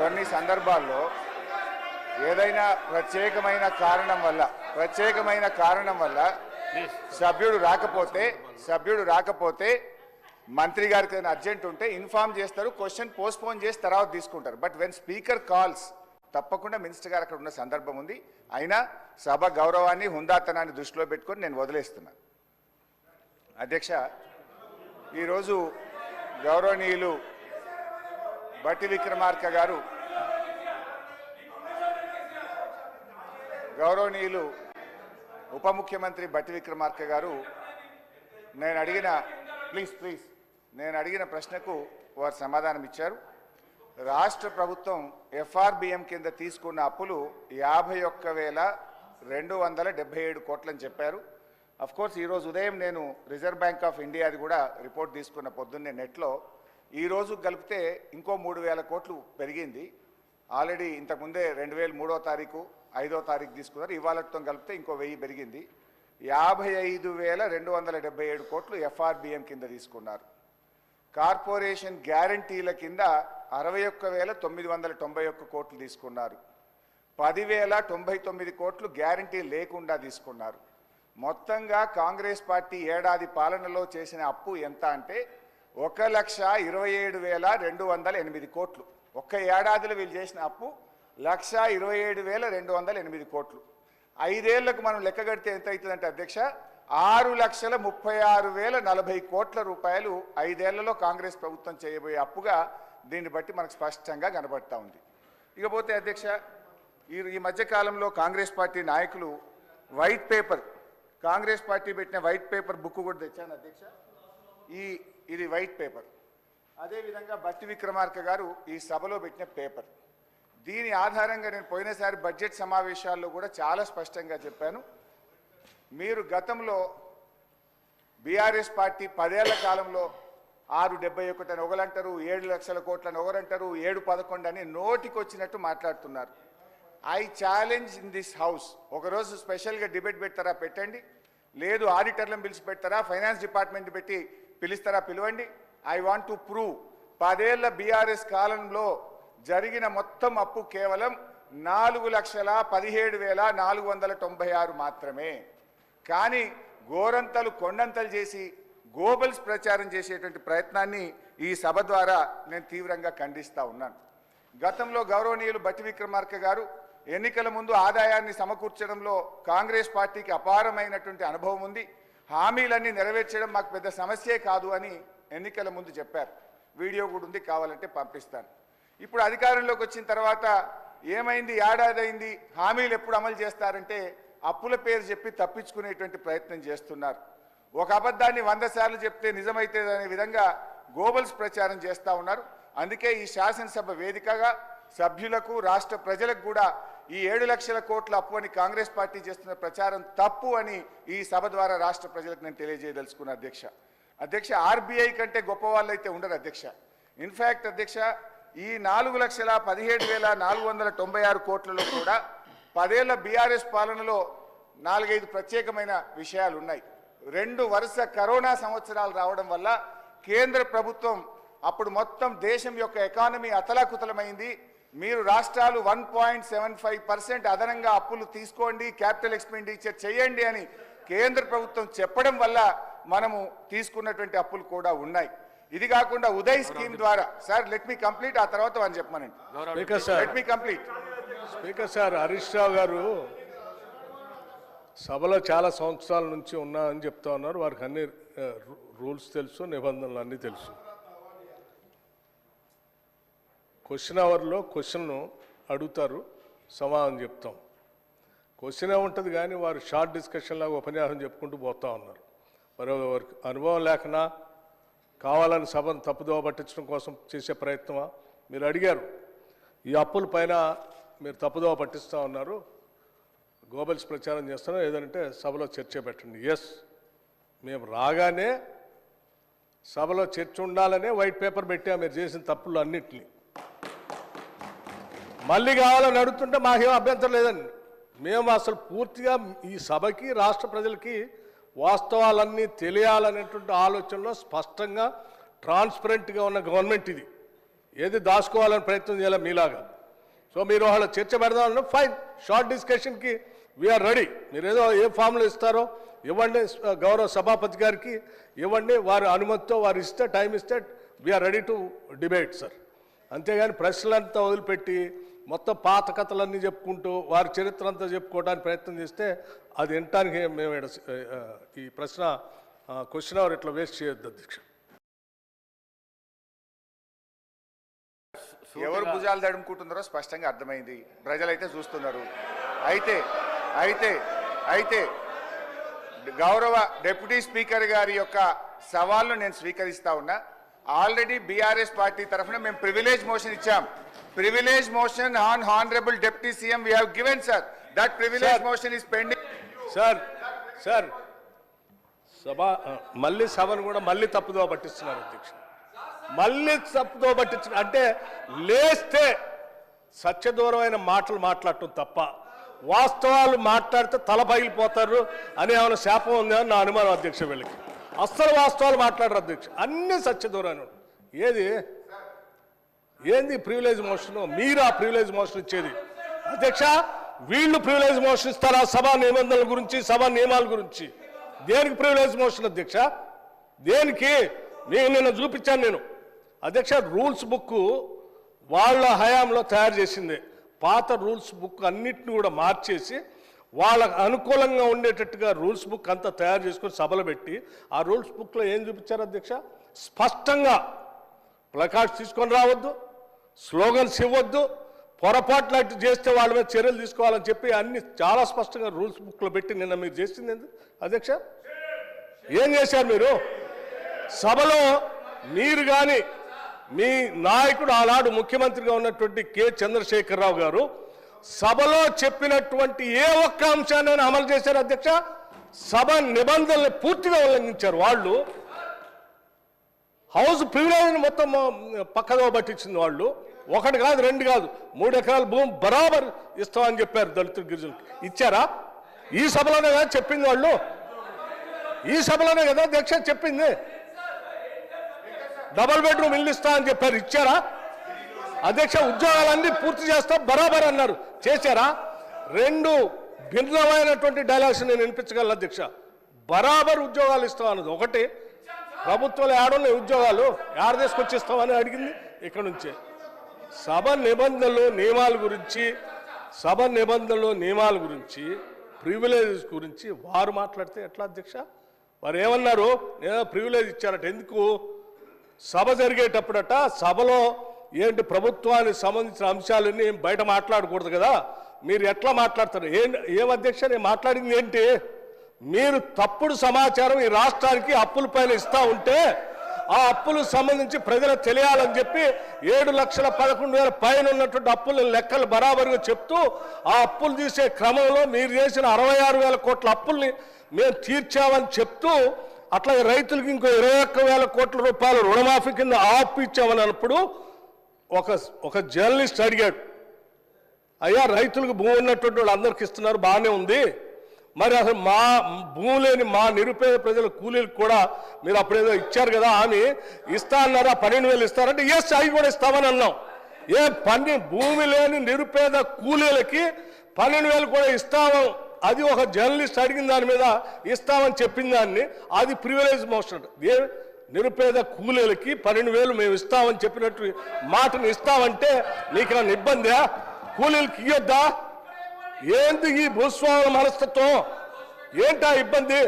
కొన్ని సందర్భాల్లో ఏదైనా ప్రత్యేకమైన కారణం వల్ల సభ్యుడు రాకపోతే మంత్రి గారికి ఏదైనా అర్జెంట్ ఉంటే ఇన్ఫార్మ్ చేస్తారు, క్వశ్చన్ పోస్ట్పోన్ చేసి తర్వాత తీసుకుంటారు. బట్ వెన్ స్పీకర్ కాల్స్ తప్పకుండా మినిస్టర్ గారు అక్కడ ఉన్న సందర్భం ఉంది. అయినా సభ గౌరవాన్ని హుందాతనాన్ని దృష్టిలో పెట్టుకొని నేను వదిలేస్తున్నాను. అధ్యక్ష, ఈరోజు గౌరవనీయులు బట్టి విక్రమార్క గారు ఉప ముఖ్యమంత్రి బట్టి విక్రమార్క గారు నేను అడిగిన ప్రశ్నకు వారు సమాధానం ఇచ్చారు. రాష్ట్ర ప్రభుత్వం ఎఫ్ఆర్బిఎం కింద తీసుకున్న అప్పులు 51,277 కోట్లని చెప్పారు. అఫ్కోర్స్ ఈరోజు ఉదయం నేను రిజర్వ్ బ్యాంక్ ఆఫ్ ఇండియాది కూడా రిపోర్ట్ తీసుకున్న పొద్దున్నే నెట్లో. ఈరోజు కలిపితే ఇంకో 3,000 కోట్లు పెరిగింది. ఆల్రెడీ ఇంతకుముందే 2003వ తారీఖు 5వ తారీఖు తీసుకున్నారు. ఇవాళతో కలిపితే ఇంకో 1000 పెరిగింది. 55,277 కోట్లు ఎఫ్ఆర్బిఎం కింద తీసుకున్నారు. కార్పొరేషన్ గ్యారంటీల కింద 61,991 కోట్లు తీసుకున్నారు. 10,099 కోట్లు గ్యారంటీ లేకుండా తీసుకున్నారు. మొత్తంగా కాంగ్రెస్ పార్టీ ఏడాది పాలనలో చేసిన అప్పు ఎంత అంటే 1,27,208 కోట్లు. ఒక్క ఏడాదిలో వీళ్ళు చేసిన అప్పు 1,27,208 కోట్లు. 5 ఏళ్లకు మనం లెక్క కడితే ఎంత అవుతుందంటే అధ్యక్ష 6,36,040 కోట్ల రూపాయలు 5 ఏళ్లలో కాంగ్రెస్ ప్రభుత్వం చేయబోయే అప్పుగా దీన్ని బట్టి మనకు స్పష్టంగా కనబడతా ఉంది. ఇకపోతే అధ్యక్ష, ఈ మధ్యకాలంలో కాంగ్రెస్ పార్టీ నాయకులు వైట్ పేపర్, కాంగ్రెస్ పార్టీ పెట్టిన వైట్ పేపర్ బుక్ కూడా తెచ్చాను అధ్యక్ష. ఇది వైట్ పేపర్. అదేవిధంగా బట్టి విక్రమార్క గారు ఈ సభలో పెట్టిన పేపర్. దీని ఆధారంగా నేను పోయినసారి బడ్జెట్ సమావేశాల్లో కూడా చాలా స్పష్టంగా చెప్పాను. మీరు గతంలో బీఆర్ఎస్ పార్టీ 10 ఏళ్ల కాలంలో 671 అని ఒకరంటారు, 7 లక్షల కోట్లని ఒకరంటారు, 711 అని నోటికి వచ్చినట్టు మాట్లాడుతున్నారు. I challenge in this house, ఒకరోజు స్పెషల్గా డిబేట్ పెడతారా పెట్టండి, లేదు ఆడిటర్లను పిలిచి పెడతారా, ఫైనాన్స్ డిపార్ట్మెంట్ పెట్టి పిలుస్తారా పిలవండి. ఐ వాంట్ టు ప్రూవ్ 10 ఏళ్ల బీఆర్ఎస్ కాలంలో జరిగిన మొత్తం అప్పు కేవలం 4,17,496 మాత్రమే. కానీ గోరంతలు కొండంతలు చేసి గోబల్స్ ప్రచారం చేసేటువంటి ప్రయత్నాన్ని ఈ సభ ద్వారా నేను తీవ్రంగా ఖండిస్తూ ఉన్నాను. గతంలో గౌరవనీయులు బట్టి విక్రమార్క గారు ఎన్నికల ముందు ఆదాయాన్ని సమకూర్చడంలో కాంగ్రెస్ పార్టీకి అపారమైనటువంటి అనుభవం ఉంది, హామీలన్నీ నెరవేర్చడం మాకు పెద్ద సమస్యే కాదు అని ఎన్నికల ముందు చెప్పారు. వీడియో కూడా ఉంది, కావాలంటే పంపిస్తాను. ఇప్పుడు అధికారంలోకి వచ్చిన తర్వాత ఏమైంది, ఏడాది అయింది, హామీలు ఎప్పుడు అమలు చేస్తారంటే అప్పుల పేరు చెప్పి తప్పించుకునేటువంటి ప్రయత్నం చేస్తున్నారు. ఒక అబద్ధాన్ని 100 సార్లు చెప్తే నిజమైతే అనే విధంగా గోబల్స్ ప్రచారం చేస్తూ ఉన్నారు. అందుకే ఈ శాసనసభ వేదికగా సభ్యులకు రాష్ట్ర ప్రజలకు కూడా ఈ 7 లక్షల కోట్ల అప్పు అని కాంగ్రెస్ పార్టీ చేస్తున్న ప్రచారం తప్పు అని ఈ సభ ద్వారా రాష్ట్ర ప్రజలకు నేను తెలియజేయదలుచుకున్నా అధ్యక్ష. ఆర్బీఐ కంటే గొప్ప వాళ్ళు అయితే ఉండరు అధ్యక్ష. ఇన్ఫ్యాక్ట్ అధ్యక్ష, ఈ 4,17,496 కోట్లలో కూడా 10 ఏళ్ల బీఆర్ఎస్ పాలనలో 4-5 ప్రత్యేకమైన విషయాలు ఉన్నాయి. 2 వరుస కరోనా సంవత్సరాలు రావడం వల్ల కేంద్ర ప్రభుత్వం అప్పుడు మొత్తం దేశం యొక్క ఎకానమీ అతలాకుతలమైంది. మీరు రాష్ట్రాలు 1.75% అదనంగా అప్పులు తీసుకోండి, క్యాపిటల్ ఎక్స్పెండిచర్ చేయండి అని కేంద్ర ప్రభుత్వం చెప్పడం వల్ల మనము తీసుకున్నటువంటి అప్పులు కూడా ఉన్నాయి. ఇది కాకుండా ఉదయ్ స్కీమ్ ద్వారా, సార్ లెట్ మీ కంప్లీట్, ఆ తర్వాత అని చెప్పమనండి. Let me complete. Speaker sir, Harish Rao garu సభలో చాలా సంవత్సరాల నుంచి ఉన్నా అని చెప్తా ఉన్నారు. వారికి అన్ని రూల్స్ తెలుసు, నిబంధనలు అన్నీ తెలుసు. క్వశ్చన్ అవర్లో క్వశ్చన్ అడుగుతారు, సమాధానం చెప్తాం. క్వశ్చన్ ఉంటుంది కానీ వారు షార్ట్ డిస్కషన్ లాగా ఉపన్యాసం చెప్పుకుంటూ పోతా ఉన్నారు. మరి వారికి అనుభవం లేకనా, కావాలని సభను తప్పుదోవ పట్టించడం కోసం చేసే ప్రయత్నమా? మీరు అడిగారు, ఈ అప్పుల పైన మీరు తప్పుదోవ పట్టిస్తూ ఉన్నారు, గోబల్స్ ప్రచారం చేస్తున్నారు, ఏదంటే సభలో చర్చ పెట్టండి. ఎస్, మేము రాగానే సభలో చర్చ ఉండాలనే వైట్ పేపర్ పెట్టా మీరు చేసిన తప్పులు అన్నింటినీ. మళ్ళీ కావాలని అడుగుతుంటే మాకేం అభ్యంతరం లేదండి. మేము అసలు పూర్తిగా ఈ సభకి రాష్ట్ర ప్రజలకి వాస్తవాలన్నీ తెలియాలనేటువంటి ఆలోచనలో స్పష్టంగా ట్రాన్స్పరెంట్గా ఉన్న గవర్నమెంట్ ఇది. ఏది దాచుకోవాలని ప్రయత్నం చేయాలి మీలాగా. సో మీరు వాళ్ళ చర్చ పెడదామన్నా ఫైన్, షార్ట్ డిస్కషన్కి వీఆర్ రెడీ. మీరు ఏదో ఏ ఫామ్లో ఇస్తారో ఇవ్వండి, గౌరవ సభాపతి గారికి ఇవ్వండి, వారి అనుమతితో వారు ఇస్తే టైం ఇస్తే we are ready to debate sir. అంతేగాని ప్రశ్నలంతా వదిలిపెట్టి మొత్తం పాత కథలన్నీ చెప్పుకుంటూ వారి చరిత్ర అంతా చెప్పుకోవడానికి ప్రయత్నం చేస్తే అది వినటానికి మేము ఈ ప్రశ్న క్వశ్చన్ అవర్ ఇట్లా వేస్ట్ చేయొద్దు అధ్యక్ష. ఎవరు భుజాలు తడుముకుంటున్నారో స్పష్టంగా అర్థమైంది, ప్రజలైతే చూస్తున్నారు. అయితే అయితే అయితే గౌరవ డిప్యూటీ స్పీకర్ గారి యొక్క సవాల్ను నేను స్వీకరిస్తా ఉన్నా. ఆల్రెడీ బీఆర్ఎస్ పార్టీ తరఫున మేము ప్రివిలేజ్ మోషన్ ఇచ్చాం. Privilege motion on honourable deputy CM we have given sir. That privilege motion is pending. Sir సభ మళ్ళీ సభను కూడా మళ్ళీ తప్పుదో పట్టిస్తున్నారు అధ్యక్ష. మళ్ళీ తప్పుదో పట్టించిన అంటే లేస్తే సత్యదూరమైన మాటలు మాట్లాడటం తప్ప వాస్తవాలు మాట్లాడితే తల పగిలిపోతారు అని ఏమైనా శాపం ఉందని నా అనుమానం అధ్యక్ష. వీళ్ళకి అస్సలు వాస్తవాలు మాట్లాడరు అధ్యక్ష, అన్ని సత్యదూరాన్ని. ఏంది ప్రివిలేజ్ మోషన్? మీరు ఆ ప్రివిలేజ్ మోషన్ ఇచ్చేది అధ్యక్ష. వీళ్ళు ప్రివిలేజ్ మోషన్ ఇస్తారా సభా నిబంధనల గురించి, సభా నియమాల గురించి? దేనికి ప్రివిలేజ్ మోషన్ అధ్యక్ష? దేనికి? నేను నిన్న చూపించాను నేను అధ్యక్ష. రూల్స్ బుక్ వాళ్ళ హయాంలో తయారు చేసింది. పాత రూల్స్ బుక్ అన్నిటిని కూడా మార్చేసి వాళ్ళకు అనుకూలంగా ఉండేటట్టుగా రూల్స్ బుక్ అంతా తయారు చేసుకొని సభలు పెట్టి ఆ రూల్స్ బుక్లో ఏం చూపించారు అధ్యక్ష? స్పష్టంగా ప్లకార్డ్స్ తీసుకొని రావద్దు, స్లోగన్స్ ఇవ్వద్దు, పొరపాట్లు అటు చేస్తే వాళ్ళ మీద చర్యలు తీసుకోవాలని చెప్పి అన్ని చాలా స్పష్టంగా రూల్స్ బుక్లో పెట్టి నిన్న మీరు చేసింది అధ్యక్ష. ఏం చేశారు మీరు? సభలో మీరు కానీ మీ నాయకుడు ఆనాడు ముఖ్యమంత్రిగా ఉన్నటువంటి కె చంద్రశేఖరరావు గారు సభలో చెప్పినటువంటి ఏ ఒక్క అంశాన్ని అమలు చేశారు అధ్యక్ష? సభ నిబంధనలు పూర్తిగా ఉల్లంఘించారు వాళ్ళు. హౌస్ ప్రివిలేజ్ మొత్తం పక్కదో పట్టించింది వాళ్ళు. ఒకటి కాదు, రెండు కాదు, 3 ఎకరాల భూమి బరాబర్ ఇస్తామని చెప్పారు దళితులు, గిరిజనులు. ఇచ్చారా? ఈ సభలోనే కదా చెప్పింది వాళ్ళు. ఈ సభలోనే కదా అధ్యక్ష చెప్పింది. డబుల్ బెడ్రూమ్ ఇల్లు ఇస్తా అని చెప్పారు. ఇచ్చారా అధ్యక్ష? ఉద్యోగాలన్నీ పూర్తి చేస్తా బరాబర్ అన్నారు. చేశారా? 2 భిన్నమైనటువంటి డైలాగ్స్ నేను వినిపించగలను అధ్యక్ష. బరాబర్ ఉద్యోగాలు ఇస్తాం అన్నది ఒకటి, ప్రభుత్వాలు ఏడున్నాయి ఉద్యోగాలు ఏడ తీసుకొచ్చి ఇస్తామని అడిగింది ఇక్కడ నుంచే. సభ నిబంధనలు నియమాల గురించి ప్రివిలేజెస్ గురించి వారు మాట్లాడితే ఎట్లా అధ్యక్ష? వారు ఏమన్నారు? నేను ప్రివిలేజ్ ఇచ్చారట. ఎందుకు? సభ జరిగేటప్పుడట సభలో ఏంటి ప్రభుత్వానికి సంబంధించిన అంశాలన్నీ బయట మాట్లాడకూడదు కదా. మీరు ఎట్లా మాట్లాడతారు? ఏం అధ్యక్ష నేను మాట్లాడింది ఏంటి? మీరు తప్పుడు సమాచారం ఈ రాష్ట్రానికి అప్పుల పైన ఇస్తా ఉంటే ఆ అప్పులకు సంబంధించి ప్రజలకు తెలియాలని చెప్పి 7,11,000 పైన ఉన్నటువంటి అప్పుల లెక్కలు బరాబరుగా చెప్తూ ఆ అప్పులు తీసే క్రమంలో మీరు చేసిన 66,000 కోట్ల అప్పుల్ని మేము తీర్చామని చెప్తూ అట్లాగే రైతులకు ఇంకో 21,000 కోట్ల రూపాయలు రుణమాఫీ కింద ఆపు ఇచ్చామని అన్నప్పుడు ఒక జర్నలిస్ట్ అడిగాడు, అయ్యా రైతులకు భూమి ఉన్నటువంటి వాళ్ళు అందరికి ఇస్తున్నారు, బాగానే ఉంది, మరి అసలు మా భూమి లేని మా నిరుపేద ప్రజల కూలీలకు కూడా మీరు అప్పుడేదో ఇచ్చారు కదా అని ఇస్తా అన్నారు, ఆ 12,000 ఇస్తారంటే ఎస్ అవి కూడా ఇస్తామని అన్నాం. భూమి లేని నిరుపేద కూలీలకి 12,000 కూడా ఇస్తాము, అది ఒక జర్నలిస్ట్ అడిగిన దాని మీద ఇస్తామని చెప్పిన దాన్ని అది ప్రివిలేజ్ మోషన్. నిరుపేద కూలీలకి 12,000 మేము ఇస్తామని చెప్పినట్టు మాటను ఇస్తామంటే నీకు నన్ను ఇబ్బందా? కూలీలకి ఇయ్యొద్దా? ఏంది ఈ భూస్వాముల మనస్తత్వం? ఏంటా ఇబ్బంది?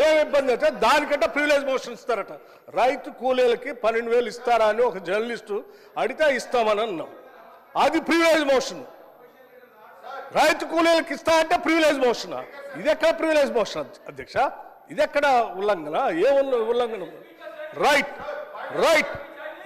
ఏం ఇబ్బంది అంటే దానికంటే ప్రివిలేజ్ మోషన్ ఇస్తారట. రైతు కూలీలకి 12,000 ఇస్తారా అని ఒక జర్నలిస్టు అడిగితే ఇస్తామని అన్నాం, అది ప్రివిలేజ్ మోషన్. రైతు కూలీలకు ఇస్తా అంటే ప్రివిలేజ్ మోషన్. ఇది ఎక్కడ ప్రివిలేజ్ మోషన్ అధ్యక్ష? ఇది ఎక్కడ ఉల్లంఘన? ఏ ఉల్లంఘన? రైట్.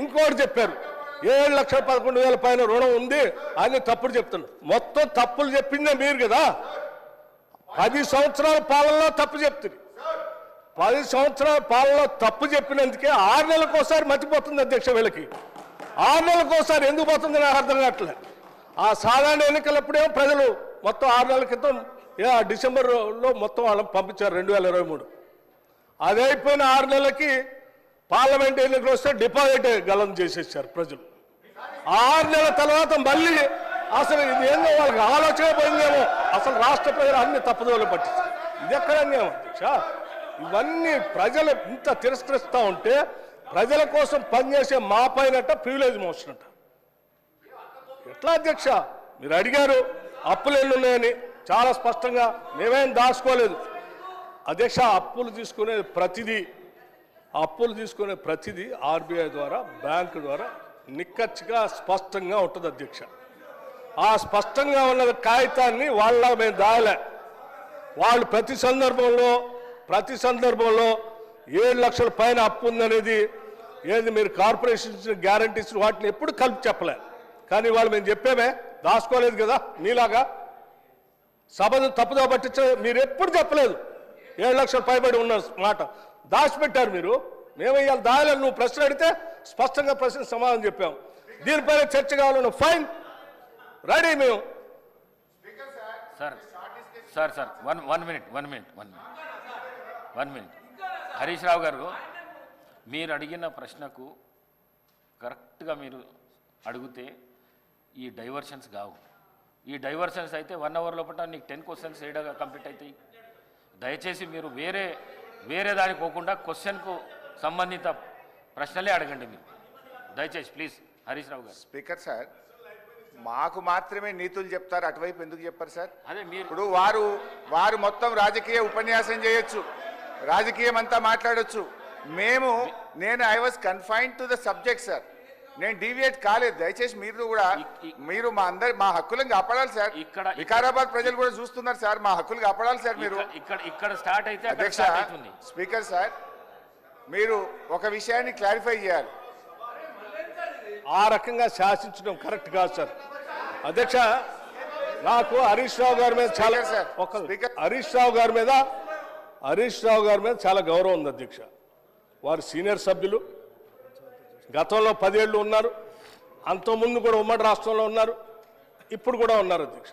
ఇంకోటి చెప్పారు, 7,11,000 పైన రుణం ఉంది అని తప్పుడు చెప్తున్నారు. మొత్తం తప్పులు చెప్పిందే మీరు కదా. 10 సంవత్సరాల పాలనలో తప్పు చెప్తుంది. 10 సంవత్సరాల పాలనలో తప్పు చెప్పినందుకే 6 నెలలకోసారి మర్చిపోతుంది అధ్యక్ష. వీళ్ళకి 6 నెలలకోసారి ఎందుకు పోతుంది నాకు అర్థం కావట్లేదు. ఆ సాధారణ ఎన్నికలప్పుడేమో ప్రజలు మొత్తం 6 నెలల క్రితం డిసెంబర్లో మొత్తం వాళ్ళని పంపించారు 2023. అదైపోయిన 6 నెలలకి పార్లమెంట్ ఎన్నికలు వస్తే డిపాజిట్ గలం చేసేసారు ప్రజలు. 6 నెలల తర్వాత మళ్ళీ అసలు ఇది ఏందో వాళ్ళకి ఆలోచన పోయిందేమో, అసలు రాష్ట్ర ప్రజలు అన్ని తప్పుదోలు పట్టిస్తారు. ఇది ఎక్కడ అన్యాయం అధ్యక్ష? ఇవన్నీ ప్రజలు ఇంత తిరస్కరిస్తూ ఉంటే ప్రజల కోసం పనిచేసే మా పైనట ప్రివిలేజ్ మోసినట్ట ఎట్లా అధ్యక్ష? మీరు అడిగారు అప్పులు ఎన్ని ఉన్నాయని, చాలా స్పష్టంగా మేమేం దాచుకోలేదు అధ్యక్ష. అప్పులు తీసుకునే ప్రతిదీ ఆర్బీఐ ద్వారా, బ్యాంకు ద్వారా నిక్కచ్చిగా స్పష్టంగా ఉంటుంది అధ్యక్ష. ఆ స్పష్టంగా ఉన్న కాగితాన్ని వాళ్ళ మేము దాయలే. వాళ్ళు ప్రతి సందర్భంలో 7 లక్షల పైన అప్పు ఉందనేది ఏది మీరు కార్పొరేషన్ గ్యారంటీస్ వాటిని ఎప్పుడు కలిపి చెప్పలే. కానీ వాళ్ళు మేము చెప్పేమే, దాచుకోలేదు కదా మీలాగా. సభను తప్పుదో పట్టించ మీరు ఎప్పుడు చెప్పలేదు. 7 లక్షల పైబడి ఉన్న మాట దాచిపెట్టారు మీరు. మేము ఇవాళ దాయలేదు. నువ్వు ప్రశ్న అడిగితే స్పష్టంగా ప్రశ్న సమాధానం చెప్పాం. దీనిపైన చర్చ కావాలన్న ఫైన్ రెడీ మేము. Sir one minute Harish Rao గారు, మీరు అడిగిన ప్రశ్నకు కరెక్ట్గా మీరు అడిగితే ఈ డైవర్షన్స్ కావు. ఈ డైవర్షన్స్ అయితే 1 అవర్ లోపల నీకు 10 క్వశ్చన్స్ ఏడాగా కంప్లీట్ అవుతాయి. దయచేసి మీరు వేరే దానికి పోకుండా క్వశ్చన్కు సంబంధిత ప్రశ్నలే అడగండి మీరు దయచేసి ప్లీజ్. హరీష్ రావు గారు. స్పీకర్ సార్, మాకు మాత్రమే నీతులు చెప్తారు, అటువైపు ఎందుకు చెప్పారు సార్? అదే మీరు ఇప్పుడు వారు మొత్తం రాజకీయ ఉపన్యాసం చేయొచ్చు, రాజకీయం అంతా మాట్లాడొచ్చు. నేను I was confined to the subject sir. నేను డీవియేట్ కాలేదు. దయచేసి మీరు మా హక్కులను కాపాడాలి సార్. వికారాబాద్ ప్రజలు కూడా చూస్తున్నారు సార్, మా హక్కులు కాపాడాలి సార్. మీరు ఇక్కడ స్టార్ట్ అయితే అధ్యక్ష, స్పీకర్ సార్, మీరు ఒక విషయాన్ని క్లారిఫై చేయాలి. ఆ రకంగా శాసించడం కరెక్ట్ కాదు సార్. అధ్యక్ష, నాకు హరీష్ రావు గారి మీద చాలా హరీష్ రావు గారి మీద చాలా గౌరవం ఉంది అధ్యక్ష. వారు సీనియర్ సభ్యులు, గతంలో 10 ఏళ్ళు ఉన్నారు, అంతకుముందు కూడా ఉమ్మడి రాష్ట్రంలో ఉన్నారు, ఇప్పుడు కూడా ఉన్నారు అధ్యక్ష.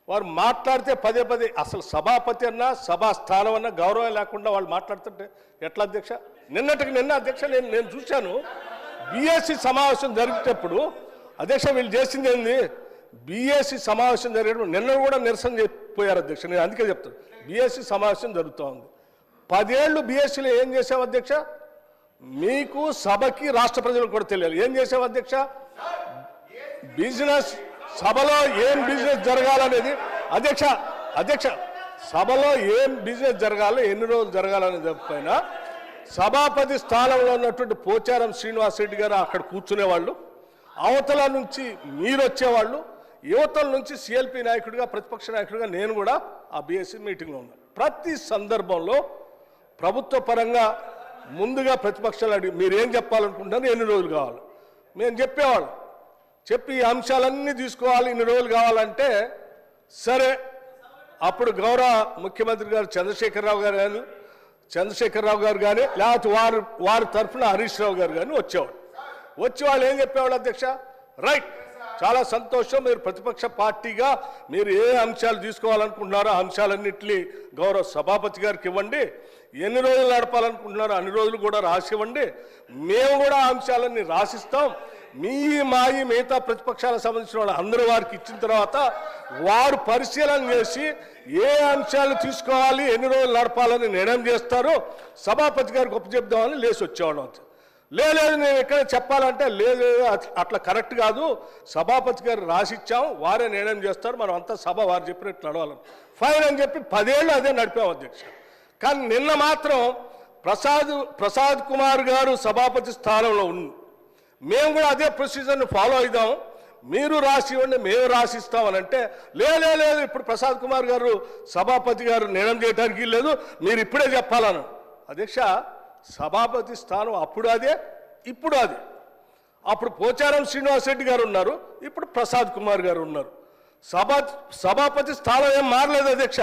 వారు మాట్లాడితే పదే అసలు సభాపతి అన్నా సభా స్థానం అన్నా గౌరవం లేకుండా వాళ్ళు మాట్లాడుతుంటే ఎట్లా అధ్యక్ష? నిన్న అధ్యక్ష నేను చూశాను బీఎస్సీ సమావేశం జరిగేటప్పుడు అధ్యక్ష వీళ్ళు చేసింది ఏంది? బీఎస్సీ సమావేశం జరిగేటప్పుడు నిన్న కూడా నిరసన చెప్పిపోయారు అధ్యక్ష. నేను అందుకే చెప్తాను, బీఎస్సీ సమావేశం జరుగుతూ ఉంది. 10 ఏళ్ళు బీఎస్సీలో ఏం చేసావు అధ్యక్ష? మీకు సభకి రాష్ట్ర ప్రజలకు కూడా తెలియాలి ఏం చేసావు అధ్యక్ష. బిజినెస్ సభలో ఏం బిజినెస్ జరగాలనేది అధ్యక్ష సభలో ఏం బిజినెస్ జరగాలో, ఎన్ని రోజులు జరగాలనే పైన సభాపతి స్థానంలో ఉన్నటువంటి పోచారం శ్రీనివాసరెడ్డి గారు అక్కడ కూర్చునేవాళ్ళు, అవతల నుంచి మీరు వచ్చేవాళ్ళు, యువతల నుంచి సిఎల్పి నాయకుడిగా, ప్రతిపక్ష నాయకుడిగా నేను కూడా ఆ బీఎస్సీ మీటింగ్లో ఉన్నాను. ప్రతి సందర్భంలో ప్రభుత్వ పరంగా ముందుగా ప్రతిపక్షాలు అడిగి మీరేం చెప్పాలనుకుంటున్నారు, ఎన్ని రోజులు కావాలి మేము చెప్పేవాళ్ళం. చెప్పి ఈ అంశాలన్నీ తీసుకోవాలి, ఇన్ని రోజులు కావాలంటే సరే. అప్పుడు గౌరవ ముఖ్యమంత్రి గారు చంద్రశేఖరరావు గారు కానీ లేకపోతే వారి తరఫున హరీష్ రావు గారు కానీ వచ్చేవాళ్ళు. వచ్చి వాళ్ళు ఏం చెప్పేవాళ్ళు అధ్యక్ష? రైట్, చాలా సంతోషం, మీరు ప్రతిపక్ష పార్టీగా మీరు ఏ అంశాలు తీసుకోవాలనుకుంటున్నారో ఆ అంశాలన్నింటినీ గౌరవ సభాపతి గారికి ఇవ్వండి, ఎన్ని రోజులు నడపాలనుకుంటున్నారో అన్ని రోజులు కూడా రాసివ్వండి, మేము కూడా ఆ అంశాలన్నీ రాసిస్తాం. మిగతా ప్రతిపక్షాలకు సంబంధించిన వాళ్ళు అందరూ వారికి ఇచ్చిన తర్వాత వారు పరిశీలన చేసి ఏ అంశాలు తీసుకోవాలి, ఎన్ని రోజులు నడపాలని నిర్ణయం చేస్తారో సభాపతి గారికి ఒప్పచెప్దామని లేచి వచ్చేవాళ్ళం. లేదు నేను ఎక్కడ చెప్పాలంటే లేదు, అట్లా కరెక్ట్ కాదు, సభాపతి గారు రాసిచ్చాం, వారే నిర్ణయం చేస్తారు, మనం అంతా సభ వారు చెప్పినట్టు నడవాలని ఫైన్ అని చెప్పి 10 ఏళ్ళు అదే నడిపాం అధ్యక్ష. కానీ నిన్న మాత్రం ప్రసాద్ కుమార్ గారు సభాపతి స్థానంలో ఉంది, మేము కూడా అదే ప్రొసీజర్ని ఫాలో అవుదాం, మీరు రాసి ఇవ్వండి మేము రాసిస్తామని అంటే లేదు ఇప్పుడు ప్రసాద్ కుమార్ గారు సభాపతి గారు నిర్ణయం చేయడానికి లేదు, మీరు ఇప్పుడే చెప్పాలను. అధ్యక్ష, సభాపతి స్థానం అప్పుడు అదే ఇప్పుడు అదే. అప్పుడు పోచారం శ్రీనివాసరెడ్డి గారు ఉన్నారు, ఇప్పుడు ప్రసాద్ కుమార్ గారు ఉన్నారు. సభాపతి స్థానం ఏం మారలేదు అధ్యక్ష.